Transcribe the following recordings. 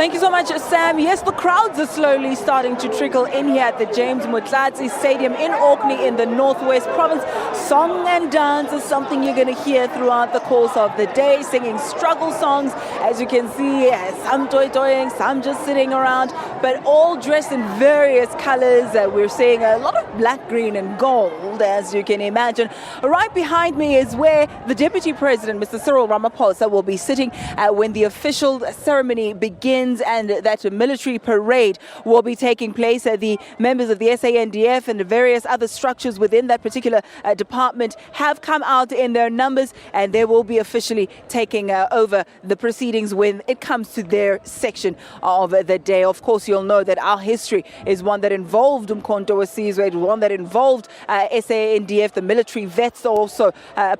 Thank you so much, Sam. Yes, the crowds are slowly starting to trickle in here at the James Motlatsi Stadium in Orkney in the Northwest Province. Song and dance is something you're going to hear throughout the course of the day, singing struggle songs. As you can see, some toy-toying, some just sitting around, but all dressed in various colors. We're seeing a lot of black, green and gold, as you can imagine. Right behind me is where the Deputy President, Mr. Cyril Ramaphosa, will be sitting when the official ceremony begins, and that military parade will be taking place. The members of the SANDF and the various other structures within that particular department have come out in their numbers, and they will be officially taking over the proceedings when it comes to their section of the day. Of course, you'll know that our history is one that involved Umkhonto weSizwe, one that involved SANDF, the military vets also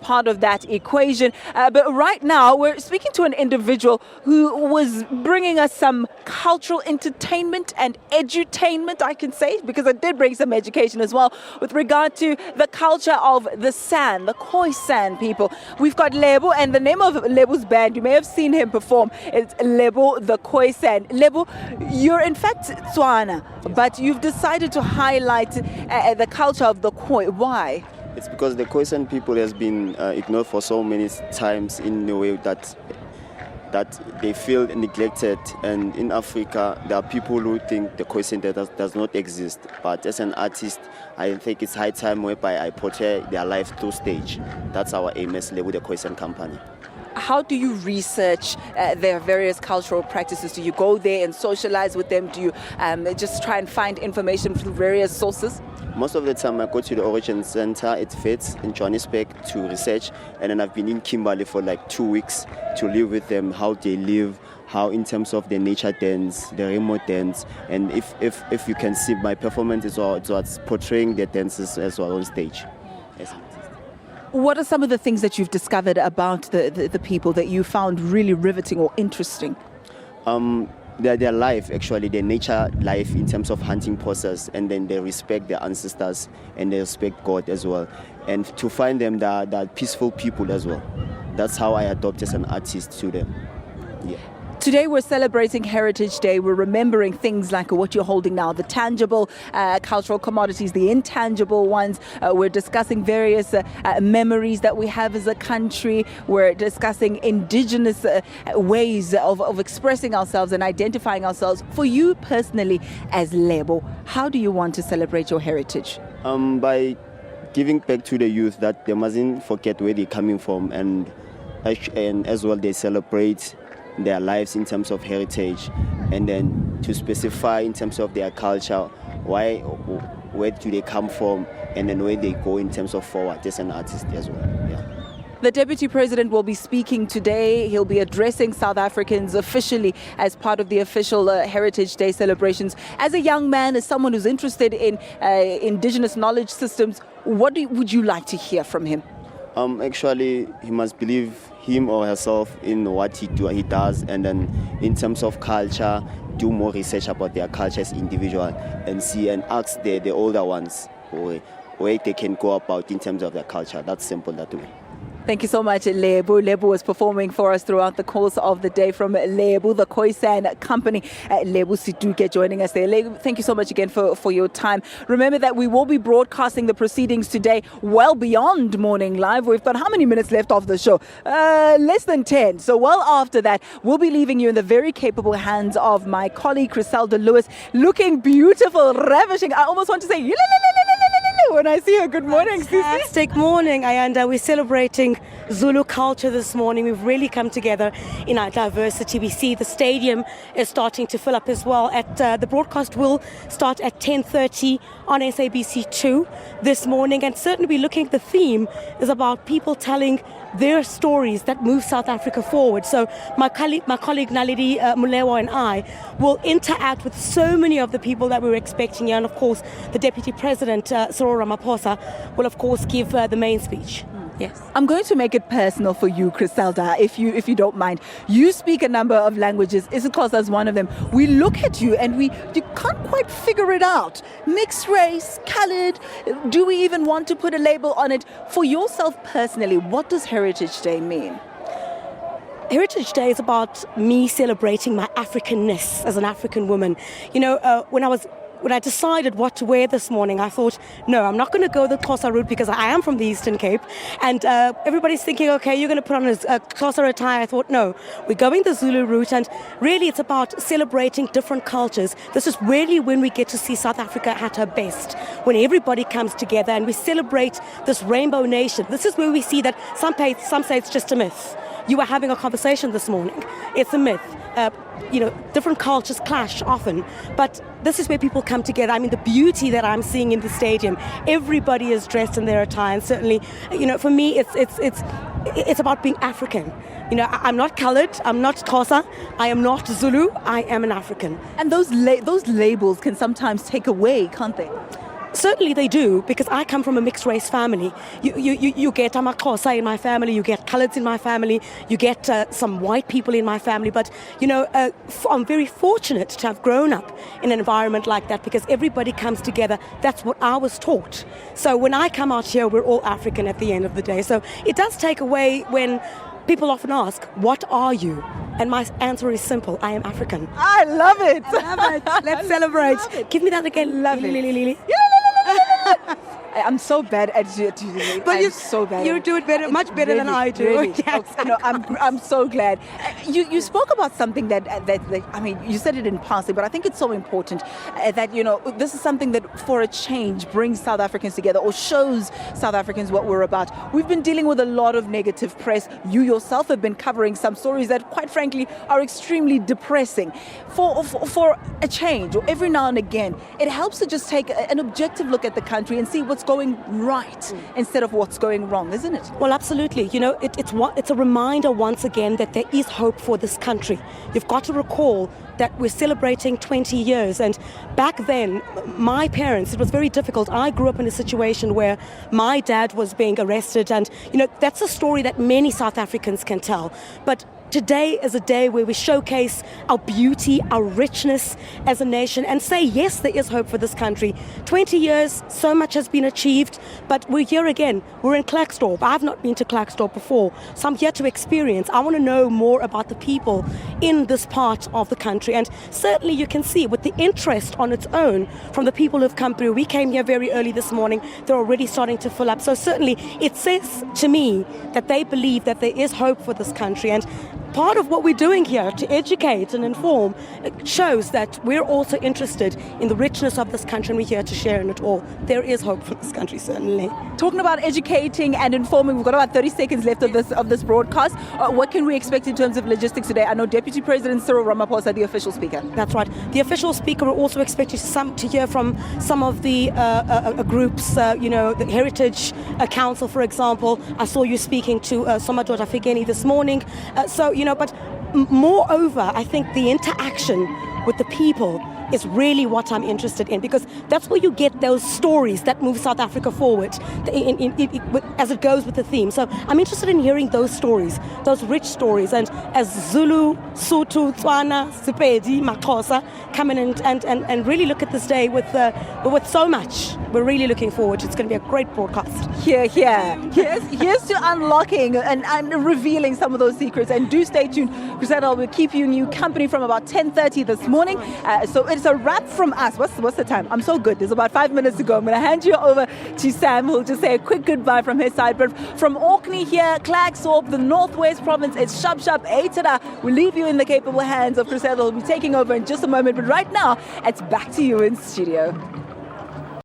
part of that equation. But right now, we're speaking to an individual who was bringing us some cultural entertainment and edutainment, I can say, because I did bring some education as well with regard to the culture of the San, the Khoisan people. We've got Lebo, and the name of Lebo's band, you may have seen him perform, it's Lebo the Khoisan. Lebo, you're in fact Tswana, but you've decided to highlight the culture of the Khoi. Why? It's because the Khoisan people has been ignored for so many times in a way that they feel neglected, and in Africa there are people who think the Khoisan does not exist. But as an artist, I think it's high time whereby I portray their life through stage. That's our aim as Lebo the Khoisan company. How do you research their various cultural practices? Do you go there and socialize with them? Do you just try and find information through various sources? Most of the time I go to the Origin Center at FITS in Johannesburg to research, and then I've been in Kimberley for like 2 weeks to live with them, how they live, how in terms of the nature dance, the remote dance, and if you can see my performance as well, it's portraying the dances as well on stage. Yes. What are some of the things that you've discovered about the people that you found really riveting or interesting? Their life, actually, their nature life in terms of hunting process, and then they respect their ancestors and they respect God as well. And to find them that peaceful people as well. That's how I adopt as an artist to them. Yeah. Today we're celebrating Heritage Day. We're remembering things like what you're holding now, the tangible cultural commodities, the intangible ones. We're discussing various memories that we have as a country. We're discussing indigenous ways of expressing ourselves and identifying ourselves. For you personally as Lebo, how do you want to celebrate your heritage? By giving back to the youth that they mustn't forget where they're coming from, and as well they celebrate their lives in terms of heritage, and then to specify in terms of their culture, where do they come from, and then where they go in terms of forward as an artist as well. Yeah. The Deputy President will be speaking today. He'll be addressing South Africans officially as part of the official Heritage Day celebrations. As a young man, as someone who's interested in indigenous knowledge systems, what would you like to hear from him? Actually, he must believe him or herself in what he does, and then in terms of culture, do more research about their culture as individual, and see and ask the older ones where they can go about in terms of their culture. That's simple that way. Thank you so much, Lebo. Lebo was performing for us throughout the course of the day from Lebo, the Khoisan company. Lebo Situke joining us there. Lebo, thank you so much again for your time. Remember that we will be broadcasting the proceedings today well beyond Morning Live. We've got how many minutes left of the show? Less than 10. So well after that, we'll be leaving you in the very capable hands of my colleague, Criselda Lewis, looking beautiful, ravishing. I almost want to say, when I see her. Good morning, Fantastic morning, Ayanda. We're celebrating Zulu culture this morning. We've really come together in our diversity. We see the stadium is starting to fill up as well. The broadcast will start at 10:30 on SABC 2 this morning, and certainly we're looking at the theme is about people telling their stories that move South Africa forward. So my colleague Naledi Mulewa and I will interact with so many of the people that we were expecting here, and of course the Deputy President Cyril Ramaphosa will of course give the main speech. Yes. I'm going to make it personal for you, Criselda, if you don't mind. You speak a number of languages. isiXhosa is one of them. We look at you and you can't quite figure it out. Mixed race, colored. Do we even want to put a label on it? For yourself personally, what does Heritage Day mean? Heritage Day is about me celebrating my Africanness as an African woman. You know, when I decided what to wear this morning, I thought, no, I'm not going to go the Xhosa route because I am from the Eastern Cape. And everybody's thinking, okay, you're going to put on a Xhosa attire. I thought, no, we're going the Zulu route. And really, it's about celebrating different cultures. This is really when we get to see South Africa at her best, when everybody comes together and we celebrate this rainbow nation. This is where we see that some say it's just a myth. You were having a conversation this morning. It's a myth. Different cultures clash often, but this is where people come together. I mean, the beauty that I'm seeing in the stadium, everybody is dressed in their attire, and certainly, for me, it's about being African. I'm not coloured, I'm not Xhosa, I am not Zulu, I am an African. And those labels can sometimes take away, can't they? Certainly they do, because I come from a mixed race family. You get Xhosa in my family, you get coloureds in my family, you get some white people in my family. But, I'm very fortunate to have grown up in an environment like that because everybody comes together. That's what I was taught. So when I come out here, we're all African at the end of the day. So it does take away when people often ask, what are you? And my answer is simple, I am African. I love it. I love it. Let's celebrate. Give me that again. Love it. I'm so bad at it. But I'm so bad. You do it better, much better than I do. Really. Yes. I'm so glad. You spoke about something that you said it in passing, but I think it's so important that this is something that for a change brings South Africans together or shows South Africans what we're about. We've been dealing with a lot of negative press. You yourself have been covering some stories that, quite frankly, are extremely depressing. For a change, or every now and again, it helps to just take an objective look at the country and see what's going right instead of what's going wrong, isn't it? Well, absolutely. It's a reminder once again that there is hope for this country. You've got to recall that we're celebrating 20 years, and back then, my parents, it was very difficult. I grew up in a situation where my dad was being arrested, and that's a story that many South Africans can tell. But today is a day where we showcase our beauty, our richness as a nation, and say, yes, there is hope for this country. 20 years, so much has been achieved, but we're here again. We're in Klerksdorp. I've not been to Klerksdorp before, so I'm here to experience. I want to know more about the people in this part of the country, and certainly you can see with the interest on its own from the people who've come through. We came here very early this morning. They're already starting to fill up. So certainly it says to me that they believe that there is hope for this country, and part of what we're doing here to educate and inform shows that we're also interested in the richness of this country, and we're here to share in it all. There is hope for this country, certainly. Talking about educating and informing, we've got about 30 seconds left of this broadcast. What can we expect in terms of logistics today? I know Deputy President Cyril Ramaphosa, the official speaker. That's right. The official speaker will also expect to hear from some of the groups, the Heritage Council, for example. I saw you speaking to Somadoda Figeni this morning. But moreover, I think the interaction with the people is really what I'm interested in, because that's where you get those stories that move South Africa forward as it goes with the theme. So I'm interested in hearing those stories, those rich stories. And as Zulu, Sotho, Tswana, Sepedi, Maxhosa come in and really look at this day with so much. We're really looking forward. It's going to be a great broadcast. Here's to unlocking and revealing some of those secrets. And do stay tuned. Khoisan will keep you new company from about 10:30 this morning. So it's a wrap from us. What's the time? I'm so good. There's about 5 minutes to go. I'm going to hand you over to Sam, who'll just say a quick goodbye from his side. But from Orkney here, Klerksdorp, the Northwest Province, it's Shap Eitera. We'll leave you in the capable hands of Khoisan, who'll be taking over in just a moment. But right now, it's back to you in studio.